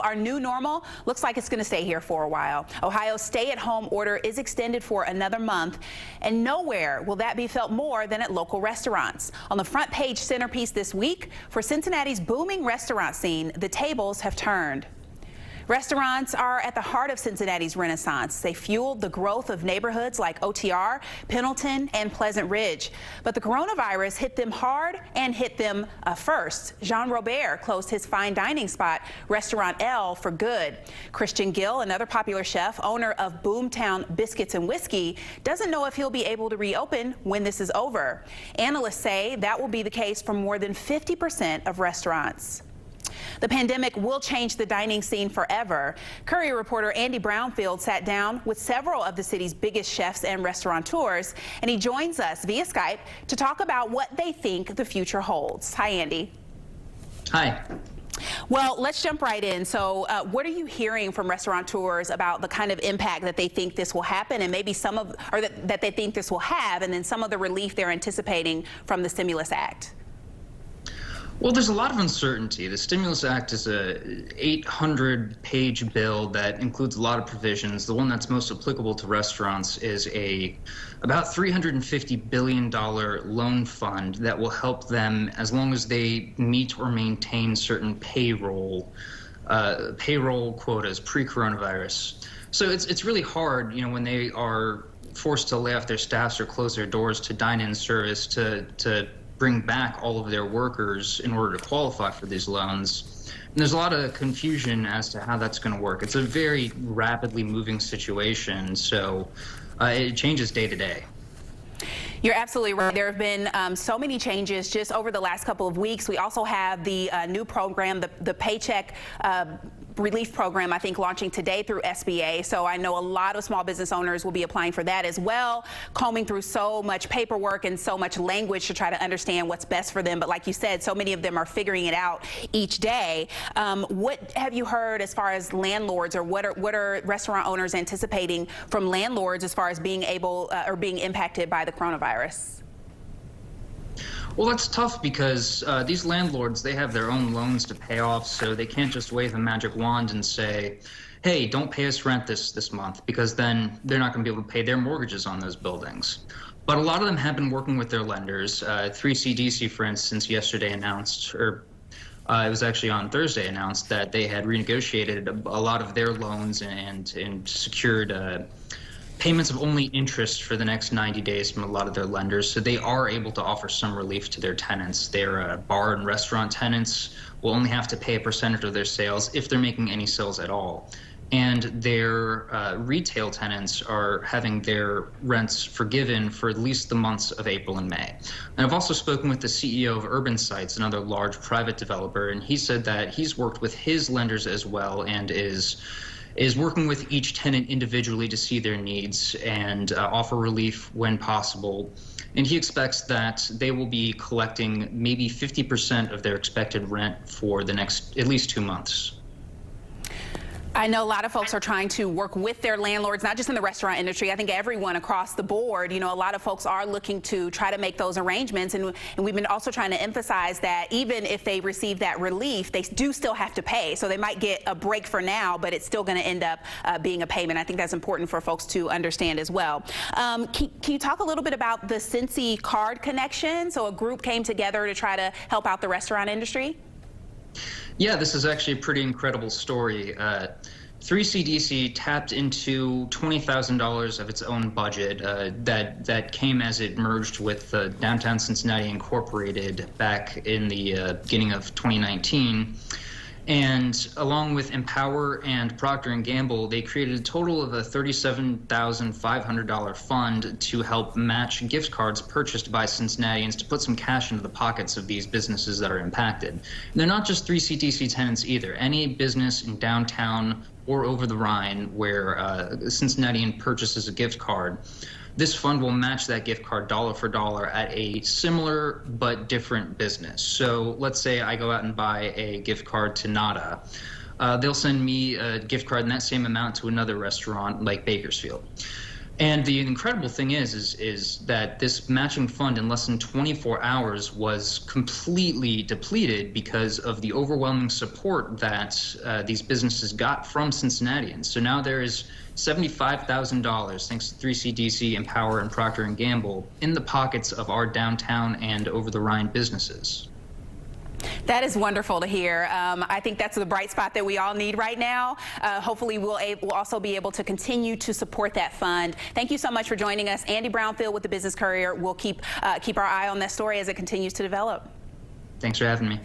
our new normal looks like it's going to stay here for a while. Ohio's stay-at-home order is extended for another month, and nowhere will that be felt more than at local restaurants. On the front page centerpiece this week, for Cincinnati's booming restaurant scene, the tables have turned. Restaurants are at the heart of Cincinnati's renaissance. They fueled the growth of neighborhoods like OTR, Pendleton, and Pleasant Ridge. But the coronavirus hit them hard and hit them first. Jean Robert closed his fine dining spot, Restaurant L, for good. Christian Gill, another popular chef, owner of Boomtown Biscuits and Whiskey, doesn't know if he'll be able to reopen when this is over. Analysts say that will be the case for more than 50% of restaurants. The pandemic will change the dining scene forever. Courier reporter Andy Brownfield sat down with several of the city's biggest chefs and restaurateurs, and he joins us via Skype to talk about what they think the future holds. Hi, Andy. Hi. Well, let's jump right in. So what are you hearing from restaurateurs about the kind of impact that they think this will happen, and maybe some of, or that they think this will have, and then some of the relief they're anticipating from the Stimulus Act? Well, there's a lot of uncertainty. The Stimulus Act is a 800-page bill that includes a lot of provisions. The one that's most applicable to restaurants is about $350 billion loan fund that will help them as long as they meet or maintain certain payroll quotas pre-coronavirus. So it's really hard, when they are forced to lay off their staffs or close their doors to dine-in service to bring back all of their workers in order to qualify for these loans. And there's a lot of confusion as to how that's going to work. It's a very rapidly moving situation, so it changes day to day. You're absolutely right. There have been so many changes just over the last couple of weeks. We also have the new program, the Paycheck Relief Program, I think, launching today through SBA. So I know a lot of small business owners will be applying for that as well, combing through so much paperwork and so much language to try to understand what's best for them. But like you said, so many of them are figuring it out each day. What have you heard as far as landlords, or what are restaurant owners anticipating from landlords as far as being able or being impacted by the coronavirus? Well, that's tough because these landlords, they have their own loans to pay off, so they can't just wave a magic wand and say, hey, don't pay us rent this month, because then they're not going to be able to pay their mortgages on those buildings. But a lot of them have been working with their lenders. 3CDC, for instance, yesterday announced, or it was actually on Thursday announced, that they had renegotiated a lot of their loans and secured payments of only interest for the next 90 days from a lot of their lenders, so they are able to offer some relief to their tenants. Their bar and restaurant tenants will only have to pay a percentage of their sales if they're making any sales at all. And their retail tenants are having their rents forgiven for at least the months of April and May. And I've also spoken with the CEO of Urban Sites, another large private developer, and he said that he's worked with his lenders as well and is working with each tenant individually to see their needs and offer relief when possible. And he expects that they will be collecting maybe 50% of their expected rent for the next at least 2 months. I know a lot of folks are trying to work with their landlords, not just in the restaurant industry. I think everyone across the board, a lot of folks are looking to try to make those arrangements. And we've been also trying to emphasize that even if they receive that relief, they do still have to pay. So they might get a break for now, but it's still going to end up being a payment. I think that's important for folks to understand as well. Can you talk a little bit about the Cincy Card Connection? So a group came together to try to help out the restaurant industry? Yeah, this is actually a pretty incredible story. 3CDC tapped into $20,000 of its own budget that came as it merged with Downtown Cincinnati Incorporated back in the beginning of 2019. And along with Empower and Procter & Gamble, they created a total of a $37,500 fund to help match gift cards purchased by Cincinnatians to put some cash into the pockets of these businesses that are impacted. And they're not just 3CDC tenants either. Any business in downtown or over the Rhine where a Cincinnatian purchases a gift card, this fund will match that gift card dollar for dollar at a similar but different business. So let's say I go out and buy a gift card to Nada. They'll send me a gift card in that same amount to another restaurant like Bakersfield. And the incredible thing is that this matching fund in less than 24 hours was completely depleted because of the overwhelming support that these businesses got from Cincinnatians. So now there is $75,000, thanks to 3CDC, Empower, and Procter & Gamble, in the pockets of our downtown and over-the-Rhine businesses. That is wonderful to hear. I think that's the bright spot that we all need right now. Hopefully we'll also be able to continue to support that fund. Thank you so much for joining us. Andy Brownfield with the Business Courier. We'll keep our eye on that story as it continues to develop. Thanks for having me.